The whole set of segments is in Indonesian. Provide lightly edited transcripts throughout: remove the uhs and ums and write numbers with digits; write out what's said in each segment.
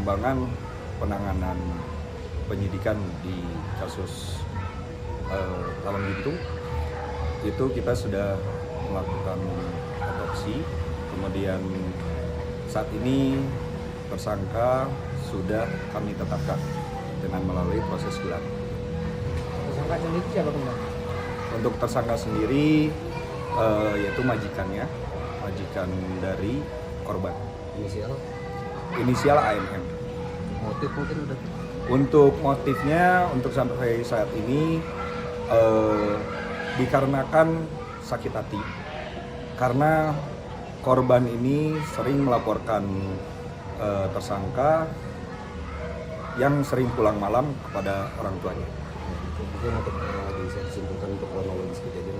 perkembangan penanganan penyidikan di kasus Lawang Gintung itu kita sudah melakukan otopsi, kemudian saat ini tersangka sudah kami tetapkan dengan melalui proses gelar. Tersangka sendiri siapa kembali? Untuk tersangka sendiri yaitu majikan dari korban. Inisial AMM. Motif mungkin udah. Untuk motifnya untuk sampai saat ini dikarenakan sakit hati karena korban ini sering melaporkan tersangka yang sering pulang malam kepada orang tuanya. Mungkin bisa disimpulkan untuk kronologis kejadian.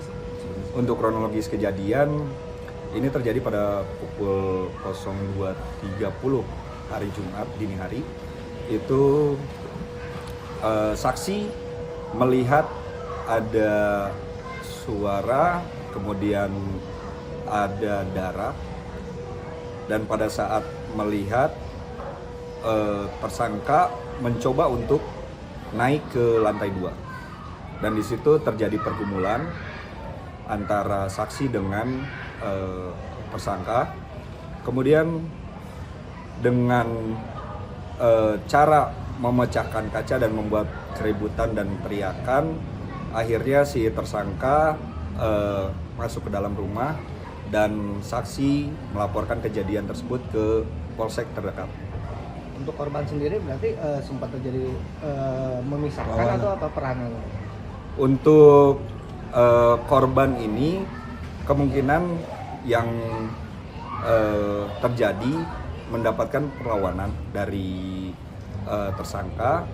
Untuk kronologis kejadian ini terjadi pada pukul 02.30 hari Jumat dini hari. Itu saksi melihat ada suara, kemudian ada darah, dan pada saat melihat tersangka mencoba untuk naik ke lantai 2, dan di situ terjadi pergumulan antara saksi dengan tersangka. Kemudian dengan cara memecahkan kaca dan membuat keributan dan teriakan, akhirnya si tersangka masuk ke dalam rumah dan saksi melaporkan kejadian tersebut ke polsek terdekat. Untuk korban sendiri berarti sempat terjadi memisahkan atau apa peranan? Untuk korban ini kemungkinan yang terjadi mendapatkan perlawanan dari tersangka,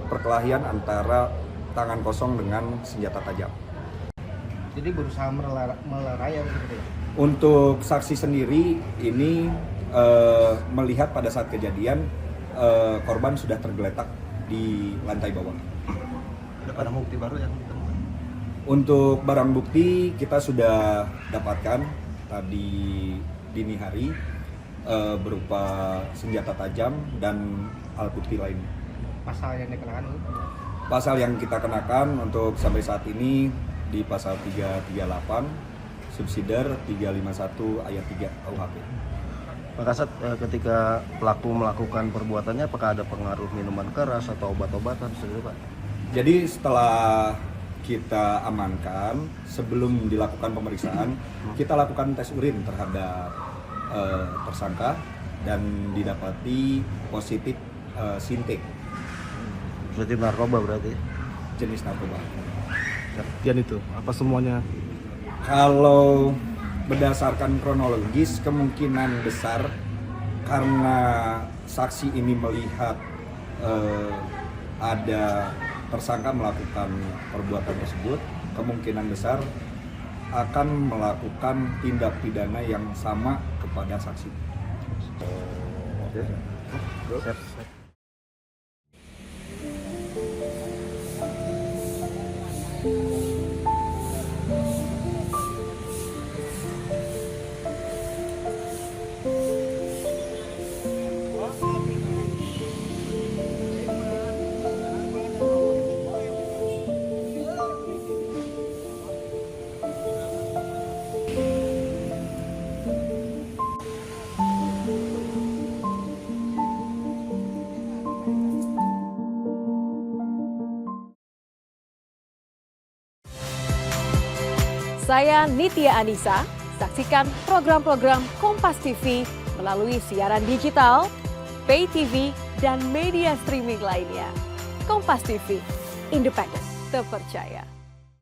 perkelahian antara tangan kosong dengan senjata tajam. Jadi berusaha melerai gitu ya? Untuk saksi sendiri ini melihat pada saat kejadian korban sudah tergeletak di lantai bawah. Ada barang bukti baru yang ditemukan? Untuk barang bukti kita sudah dapatkan tadi dini hari berupa senjata tajam dan alat bukti lain. Pasal yang dikenakan itu? Pasal yang kita kenakan untuk sampai saat ini di pasal 338, subsidiar 351 ayat 3 KUHP. Pak Kasat, ketika pelaku melakukan perbuatannya apakah ada pengaruh minuman keras atau obat-obatan sendiri, Pak? Jadi setelah kita amankan, sebelum dilakukan pemeriksaan, kita lakukan tes urin terhadap tersangka dan didapati positif sintek. Berarti narkoba berarti? Jenis narkoba. Kejadian itu, apa semuanya? Kalau berdasarkan kronologis, kemungkinan besar karena saksi ini melihat ada tersangka melakukan perbuatan tersebut, kemungkinan besar akan melakukan tindak pidana yang sama kepada saksi. Saya Nitya Anissa, saksikan program-program Kompas TV melalui siaran digital, pay TV, dan media streaming lainnya. Kompas TV, independen, terpercaya.